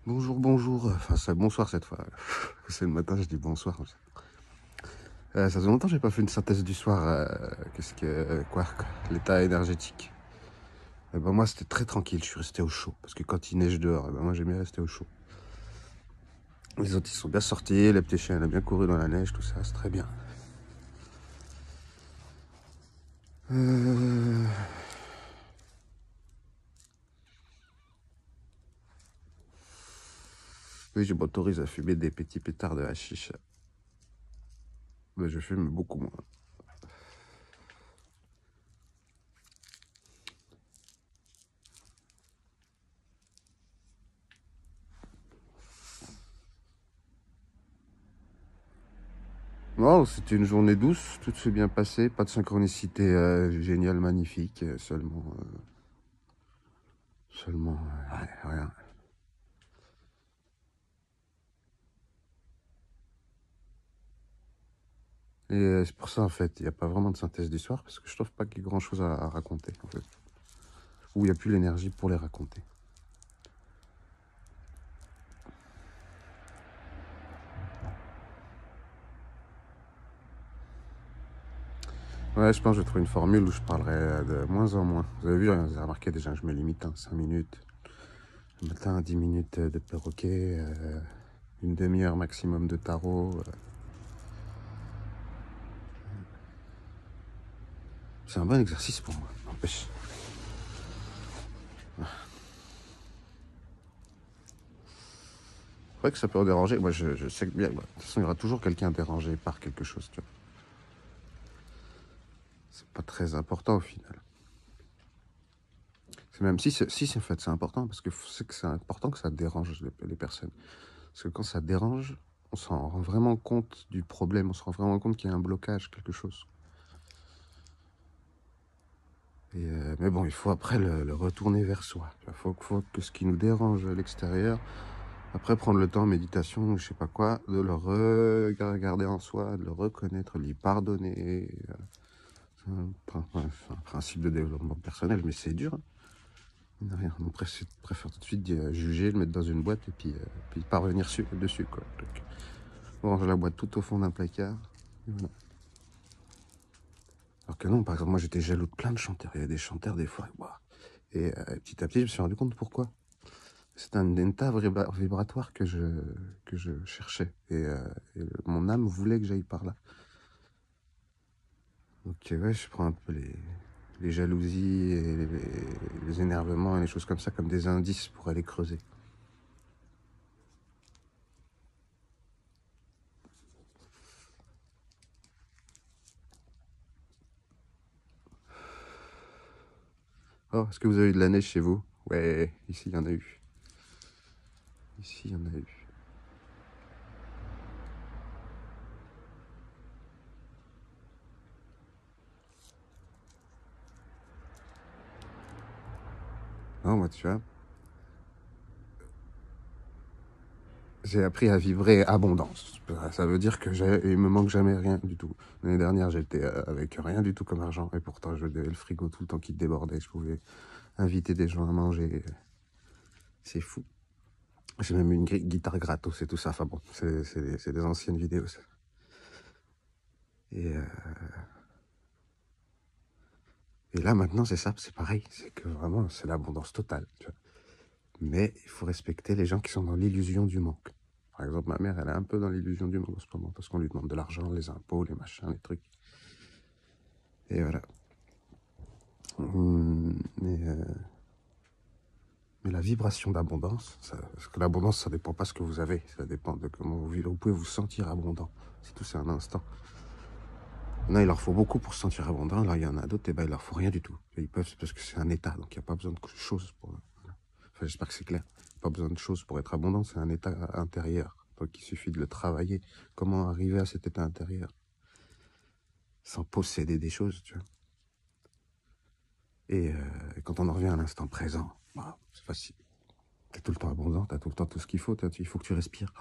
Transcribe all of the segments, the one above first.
Bonjour, bonjour. Enfin, c'est bonsoir cette fois. C'est le matin, je dis bonsoir. Ça faisait longtemps que j'ai pas fait une synthèse du soir. Quoi, l'état énergétique. Eh ben, moi, c'était très tranquille. Je suis resté au chaud. Parce que quand il neige dehors, eh ben, moi, j'aime bien rester au chaud. Les autres, ils sont bien sortis. Les petits chiens, ils ont bien couru dans la neige, tout ça. C'est très bien. Euh... Oui, je m'autorise à fumer des petits pétards de hashish. Mais je fume beaucoup moins. Non, c'était une journée douce, tout s'est bien passé, pas de synchronicité géniale, magnifique, seulement, rien. Et c'est pour ça, en fait, il n'y a pas vraiment de synthèse d'histoire, parce que je trouve pas qu'il y ait grand-chose à raconter, en fait. Ou il n'y a plus l'énergie pour les raconter. Ouais, je pense que je vais trouver une formule où je parlerai de moins en moins. Vous avez vu, hein, vous avez remarqué déjà, je me limite, 5 minutes. Le matin, 10 minutes de perroquet, une demi-heure maximum de tarot. C'est un bon exercice pour moi, n'empêche. C'est vrai que ça peut déranger. Moi, je sais que bien, de toute façon, il y aura toujours quelqu'un dérangé par quelque chose, tu vois. C'est pas très important au final. C'est même si en fait, c'est important, parce que c'est important que ça dérange les personnes. Parce que quand ça dérange, on s'en rend vraiment compte du problème, on se rend vraiment compte qu'il y a un blocage, quelque chose. Mais bon, il faut après le retourner vers soi. Il faut que ce qui nous dérange à l'extérieur, après prendre le temps en méditation, je sais pas quoi, de le regarder en soi, de le reconnaître, lui pardonner. C'est un principe de développement personnel, mais c'est dur. Hein. Rien. On préfère tout de suite juger, le mettre dans une boîte et puis pas revenir dessus. Quoi. Donc, on range la boîte tout au fond d'un placard. Voilà. Alors que non, par exemple, moi j'étais jaloux de plein de chanteurs. Il y avait des chanteurs des fois. Wow. Et petit à petit, je me suis rendu compte pourquoi. C'est un état vibratoire que je cherchais. Et mon âme voulait que j'aille par là. Donc ouais, je prends un peu les jalousies et les énervements et les choses comme ça comme des indices pour aller creuser. Oh, est-ce que vous avez eu de la neige chez vous? Ouais, ici il y en a eu. Ici il y en a eu. Non, moi tu vois, j'ai appris à vibrer abondance. Ça veut dire que il me manque jamais rien du tout. L'année dernière, j'étais avec rien du tout comme argent, et pourtant j'avais le frigo tout le temps qui débordait. Je pouvais inviter des gens à manger. C'est fou. J'ai même une guitare gratos et tout ça. Enfin bon, c'est des anciennes vidéos. Ça. Et, euh, et là maintenant, c'est ça, c'est pareil. C'est que vraiment, c'est l'abondance totale. Tu vois. Mais il faut respecter les gens qui sont dans l'illusion du manque. Par exemple, ma mère, elle est un peu dans l'illusion du manque en ce moment, parce qu'on lui demande de l'argent, les impôts, les machins, les trucs. Et voilà. Mais la vibration d'abondance, parce que l'abondance, ça dépend pas de ce que vous avez, ça dépend de comment vous vivez. Vous pouvez vous sentir abondant, si tout c'est un instant. Non, il leur faut beaucoup pour se sentir abondant. Là, il y en a d'autres, et ben, il leur faut rien du tout. Et ils peuvent, parce que c'est un état, donc il n'y a pas besoin de choses pour. Voilà. Enfin, j'espère que c'est clair. Pas besoin de choses pour être abondant, c'est un état intérieur. Donc il suffit de le travailler. Comment arriver à cet état intérieur sans posséder des choses, tu vois. Et quand on en revient à l'instant présent, bah, c'est facile. T'es tout le temps abondant, t'as tout le temps tout ce qu'il faut, il faut que tu respires.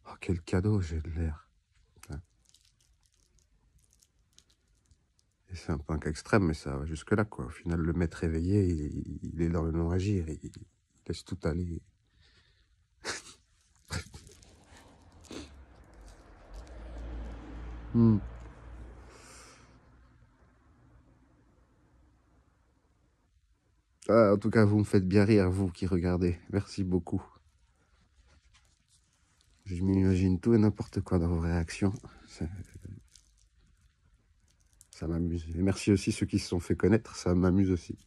Oh, quel cadeau, j'ai de l'air. Et c'est un peu un cas extrême, mais ça va jusque-là, quoi. Au final, le maître éveillé, il est dans le non-agir, il laisse tout aller. Hmm. Ah, en tout cas, vous me faites bien rire, vous qui regardez. Merci beaucoup. Je m'imagine tout et n'importe quoi dans vos réactions. Ça, ça m'amuse. Et merci aussi ceux qui se sont fait connaître, ça m'amuse aussi.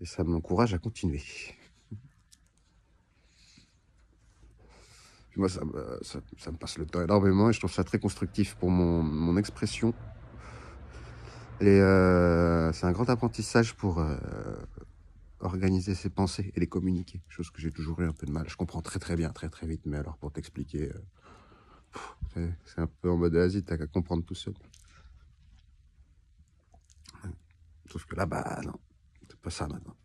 Et ça m'encourage à continuer. Puis moi, ça me passe le temps énormément et je trouve ça très constructif pour mon expression. Et c'est un grand apprentissage pour organiser ses pensées et les communiquer. Chose que j'ai toujours eu un peu de mal. Je comprends très très bien, très très vite, mais alors pour t'expliquer, c'est un peu en mode Asie, t'as qu'à comprendre tout seul. Sauf que là-bas, non, c'est pas ça maintenant.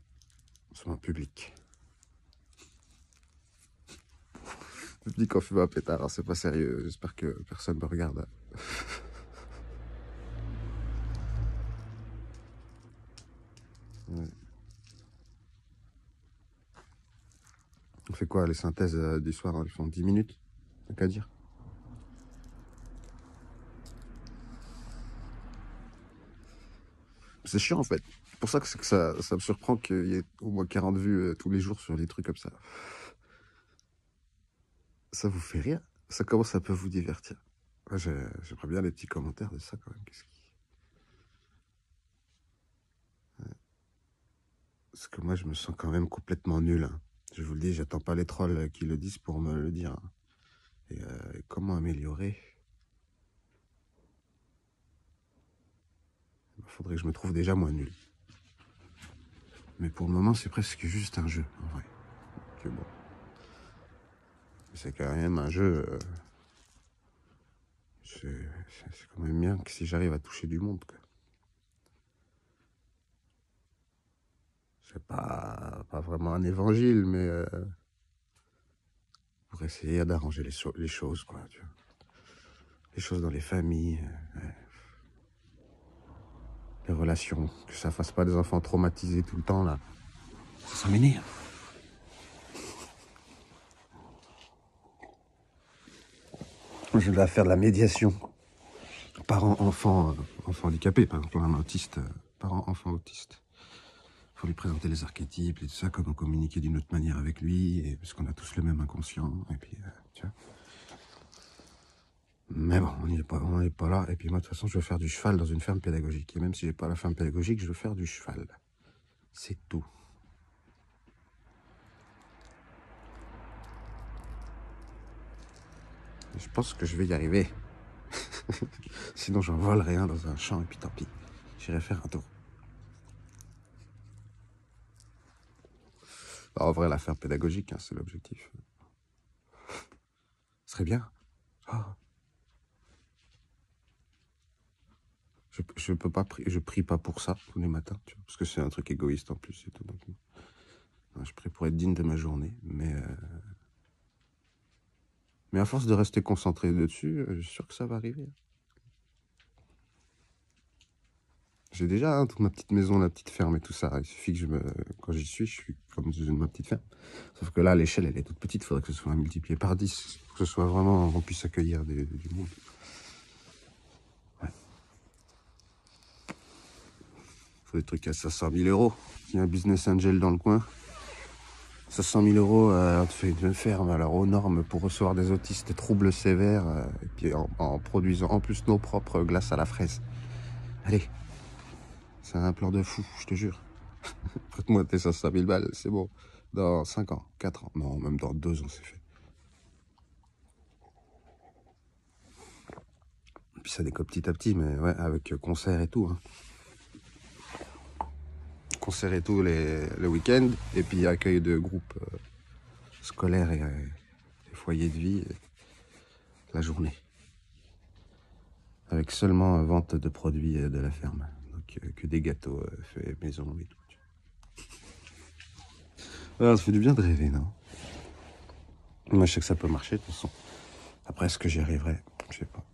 C'est un public. Public en fumant un pétard, alors c'est pas sérieux. J'espère que personne me regarde. Ouais. On fait quoi, les synthèses du soir, elles font 10 minutes? T'as qu'à dire. C'est chiant en fait. C'est pour ça que ça me surprend qu'il y ait au moins 40 vues tous les jours sur des trucs comme ça. Ça vous fait rire? Ça, comment ça peut vous divertir? Ouais, j'aimerais bien les petits commentaires de ça quand même. Parce que moi, je me sens quand même complètement nul, hein. Je vous le dis, j'attends pas les trolls qui le disent pour me le dire, hein. Et comment améliorer? Il faudrait que je me trouve déjà moins nul. Mais pour le moment, c'est presque juste un jeu, en vrai. Que bon. C'est quand même un jeu. C'est quand même bien que si j'arrive à toucher du monde, quoi. C'est pas vraiment un évangile, mais pour essayer d'arranger les choses, quoi. Tu vois. Les choses dans les familles, les relations, que ça fasse pas des enfants traumatisés tout le temps, là. Ça m'énerve. Je dois faire de la médiation. Parents-enfants handicapés, par exemple, un autiste, parent-enfant autiste. Il faut lui présenter les archétypes et tout ça, comment communiquer d'une autre manière avec lui, et, parce qu'on a tous le même inconscient, et puis, tu vois. Mais bon, on n'est pas là. Et puis moi, de toute façon, je veux faire du cheval dans une ferme pédagogique. Et même si j'ai pas la ferme pédagogique, je veux faire du cheval. C'est tout. Et je pense que je vais y arriver. Sinon, j'en volerai un dans un champ, et puis tant pis. J'irai faire un tour. Alors, en vrai, la ferme pédagogique, hein, c'est l'objectif. Ce serait bien. Oh. Je peux pas je prie pas pour ça tous les matins, tu vois, parce que c'est un truc égoïste en plus et tout. Donc, je prie pour être digne de ma journée, mais à force de rester concentré dessus, je suis sûr que ça va arriver. J'ai déjà hein, toute ma petite maison, la petite ferme et tout ça. Il suffit que quand j'y suis, je suis comme dans ma petite ferme. Sauf que là, l'échelle, elle est toute petite. Il faudrait que ce soit multiplié par 10. Pour que ce soit vraiment, on puisse accueillir du monde. Ouais. Il faut des trucs à 500 000 euros. Il y a un business angel dans le coin. 500 000 euros, on te fait une ferme alors aux normes pour recevoir des autistes troubles sévères. Et puis en produisant en plus nos propres glaces à la fraise. Allez, c'est un plan de fou, je te jure. Prête-moi tes 500 000 balles, c'est bon. Dans 5 ans, 4 ans, non, même dans 2 ans, c'est fait. Et puis ça décolle petit à petit, mais ouais, avec concert et tout. Hein. Concert et tout le week-end, et puis accueil de groupes scolaires et foyers de vie la journée. Avec seulement vente de produits de la ferme. Donc que des gâteaux faits maison et tout. Ah, ça fait du bien de rêver, non? Moi, je sais que ça peut marcher, de toute façon. Après, est-ce que j'y arriverai? Je sais pas.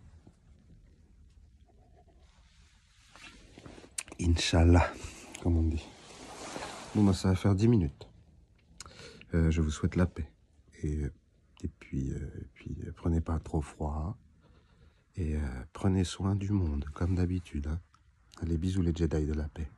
Inch'Allah, comme on dit. Bon, bah, ça va faire 10 minutes. Je vous souhaite la paix. Et puis prenez pas trop froid. Et Prenez soin du monde, comme d'habitude. Hein. Allez, bisous les Jedi de la paix.